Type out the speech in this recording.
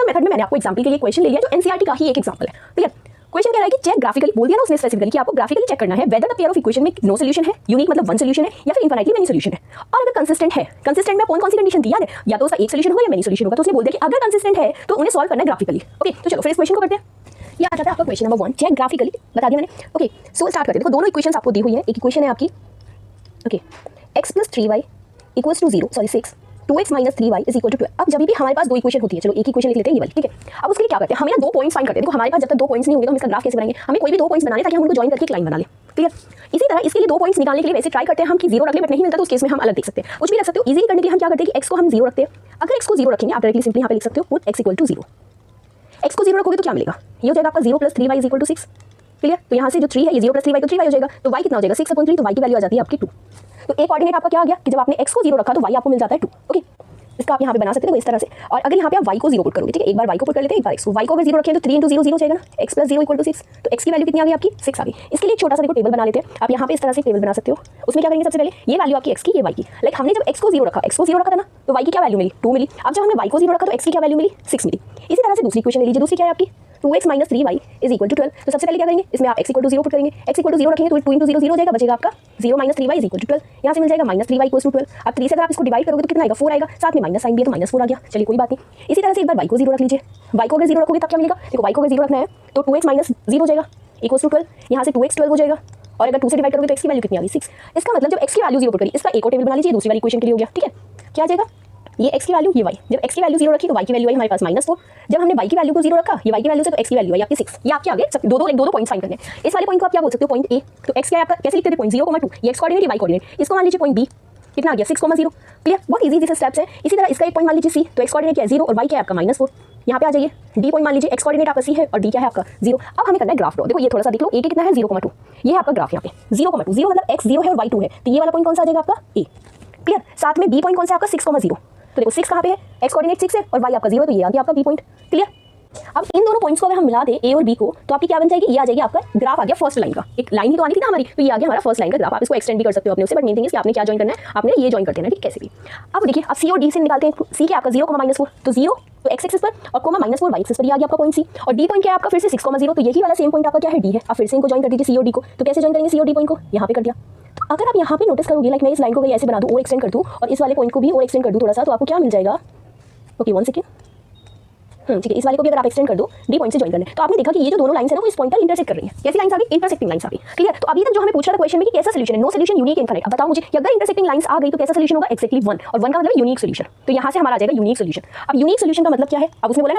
Method में मैंने आपको एग्जांपल के लिए क्वेश्चन ले लिया जो एनसीईआरटी का ही एक एग्जांपल है। क्लियर? क्वेश्चन कह रहा है कि चेक ग्राफिकली, बोल दिया ना उसने स्पेसिफिकली कि आपको ग्राफिकली चेक करना है whether the pair of equation में नो सॉल्यूशन है, यूनिक मतलब वन सॉल्यूशन है या फिर इनफाइनाइटली मेनी सॉल्यूशन है। और अगर कंसिस्टेंट है, कंसिस्टेंट में कौन सी कंडीशन थी याद है, या तो उसका एक सॉल्यूशन होगा या मेनी सॉल्यूशन होगा। तो उसने बोल दिया कि अगर कंसिस्टेंट है तो उन्हें सॉल्व करना है ग्राफिकली। ओके, तो चलो फिर इस क्वेश्चन को करते हैं। ये आ जाता है आपका क्वेश्चन नंबर 1, चेक ग्राफिकली, बता दिया मैंने। ओके, सो स्टार्ट करते हैं। देखो दोनों इक्वेशंस आपको दी हुई है। एक इक्वेशन है आपकी okay x + 3y = 0, sorry 6, 2x - 3y = 12। अब जब भी हमारे पास दो इक्वेशन होती है, चलो एक इक्वेशन लिख लेते हैं ये वाली, ठीक है। अब उसके लिए क्या करते हैं, हमें ना दो पॉइंट्स फाइंड करते हैं। देखो हमारे पास जब तक दो पॉइंट्स नहीं होंगे तो हम इसका ग्राफ कैसे बनाएंगे, हमें कोई भी दो पॉइंट्स बनाने ताकि हम उनको जॉइन करके एक लाइन बना लें। क्लियर? इसी तरह इसके लिए दो पॉइंट्स निकालने के लिए वैसे ट्राई करते हैं हम कि 0 रख ले, बट नहीं मिलता तो उस केस में हम अलग देख सकते हैं, कुछ भी रख सकते हो। इजीली करने के लिए हम क्या करते हैं कि x को हम 0 रखते हैं। अगर x को 0 रखेंगे आप डायरेक्टली सिंपली यहाँ पे लिख सकते हो पुट x = 0। x को 0 रखोगे तो क्या मिलेगा, ये हो जाएगा आपका 0 + 3y = 6। क्लियर? तो यहाँ से जो 3 है ये 0 + 3y तो 3y हो जाएगा, तो y कितना हो जाएगा 6/3, तो y की वैल्यू आ जाती है आपकी 2। तो एक कोऑर्डिनेट आपका क्या आ गया कि जब आपने x को 0 रखा तो y आपको मिल जाता है 2। ओके, इसका आप यहाँ पे बना सकते हो इस तरह से। और अगर यहाँ पे आप y को 0 पुट करोगे, ठीक है, एक बार y को पुट कर लेते हैं, एक बार x को। y को अगर 0 रखें तो 3 × 0 0 हो जाएगा ना, x + 0 = 6। तो x की वैल्यू कितनी आ गई आपकी 6 आ गई। इसके लिए एक छोटा सा देखो टेबल बना लेते हैं। आप यहाँ पे इस तरह से टेबल बना सकते हो। उसमें क्या करेंगे, सबसे पहले ये वैल्यू आपकी x की, ये y की। लाइक हमने जब x को 0 रखा, x को 0 रखा था ना, तो y की क्या वैल्यू मिली 2 मिली। अब जब हमने y को 0 रखा तो x की क्या वैल्यू मिली 6 मिली। इसी तरह से दूसरी इक्वेशन ले लीजिए। दूसरी क्या है आपकी 2x - 3y = 12। तो सबसे पहले क्या करेंगे, इसमें आप x = 0 पुट करेंगे। x = 0 रखेंगे तो 2 × 0 0 हो जाएगा, बचेगा आपका 0 - 3y = 12। यहाँ से मिल जाएगा -3y = 12। अब 3 से अगर आप इसको डिवाइड करोगे तो कितना आएगा 4 आएगा, साथ में माइनस साइन भी है तो -4 आ गया। चलिए कोई बात नहीं। इसी तरह से एक बार y को 0 रख लीजिए। y को अगर 0 रखोगे तब क्या मिलेगा, देखो y को अगर 0 रखना है तो 2x - 0 हो जाएगा = 12। यहाँ से 2x 12 हो जाएगा, और अगर 2 से डिवाइड करोगे तो x की वैल्यू कितनी आ गई 6। इसका मतलब जब x की वैल्यू 0 पुट करी, इसका एक और टेबल बना लीजिए, दूसरी वाली इक्वेशन के लिए हो गया। ठीक है, क्या आ जाएगा, ये x की वैल्यू, ये y। जब x की वैल्यू 0 रखी तो y की वैल्यू आई हमारे पास -4। जब हमने y की वैल्यू को 0 रखा, ये y की वैल्यू से, तो x की वैल्यू आई आपकी 6। ये आपके आगे दो पॉइंट्स फाइंड करने हैं। इस वाले पॉइंट को आप क्या बोल सकते हो, पॉइंट a। तो x क्या है आपका, कैसे लिखते थे, पॉइंट 0,2, ये x कोऑर्डिनेट, ये y कोऑर्डिनेट। इसको मान लीजिए पॉइंट b, कितना आ गया 6,0। क्लियर? बहुत इजी जैसे स्टेप्स है। इसी तरह इसका एक पॉइंट मान लीजिए c, तो x कोऑर्डिनेट क्या है 0 और y क्या है आपका -4। यहाँ पे आ जाइए, d पॉइंट मान लीजिए, x कोऑर्डिनेट आपका c है और d क्या है आपका 0। अब हमें करना है ग्राफ ड्रॉ। देखो ये थोड़ा सा देख लो, a कितना है 0,2, ये है आपका ग्राफ। यहाँ पे 0,2, 0 मतलब x 0 है और y 2 है, तो ये वाला पॉइंट कौन सा आ जाएगा आपका a। क्लियर? साथ में b पॉइंट कौन सा है आपका 6,0। तो देखो 6 कहाँ पे है, x कोऑर्डिनेट 6 है और y आपका 0 है, तो ये आ गया आपका b पॉइंट। क्लियर? अब इन दोनों पॉइंट्स को अगर हम मिला दें a और b को, तो आपकी क्या बन जाएगी, ये आ जाएगी आपका ग्राफ आ गया फर्स्ट लाइन का। एक लाइन ही तो आनी थी ना हमारी, तो ये आ गया हमारा फर्स्ट लाइन का ग्राफ। आप इसको एक्सटेंड भी कर सकते हो अपने उससे, बट मेन थिंग इज कि आपने क्या ज्वाइन करना है, आपने ये ज्वाइन कर देना है, ठीक कैसे भी। अब देखिए अब c और d से निकालते हैं। c क्या आपका 0, -4, तो 0 तो x एक्सिस पर और -4 y एक्सिस पर, ये आ गया आपका पॉइंट c। और d पॉइंट क्या है आपका फिर से 6,0, तो यही वाला सेम पॉइंट आपका क्या है d है। अब फिर से इनको ज्वाइन कर दीजिए c और d को। तो कैसे ज्वाइन करेंगे c और d पॉइंट को, यहाँ पे कर दिया। तो अगर आप यहाँ पे नोटिस करोगे, लाइक मैं इस लाइन को ऐसे बना दूँ, और एक्सटेंड कर दूँ, और इस वाले पॉइंट को भी और एक्सटेंड कर दूँ थोड़ा सा, तो आपको क्या मिल जाएगा। ओके 1 सेकंड, ठीक है, इस वाले को भी अगर आप एक्सटेंड कर दो, डी पॉइंट से ज्वाइन करने, तो आपने देखा कि ये जो दोनों लाइंस है ना वो इस पॉइंट पर इंटरसेक्ट कर रही है। कैसी लाइंस आ गई, इंटरसेक्टिंग लाइंस आ गई। क्लियर? तो अभी तक जो हमें पूछ रहा था क्वेश्चन में कि कैसा सॉल्यूशन है, नो सॉल्यूशन, यूनिक, इनफाइनाइट। अब बताओ मुझे कि अगर इंटरसेक्टिंग लाइंस आ गई तो कैसा सॉल्यूशन होगा, एक्जेक्टली 1, और 1 का मतलब यूनिक सॉल्यूशन। तो यहाँ से हमारा आ जाएगा यूनिक सॉल्यूशन। अब यूनिक सॉल्यूशन का मतलब क्या है, अब उसने बोला ना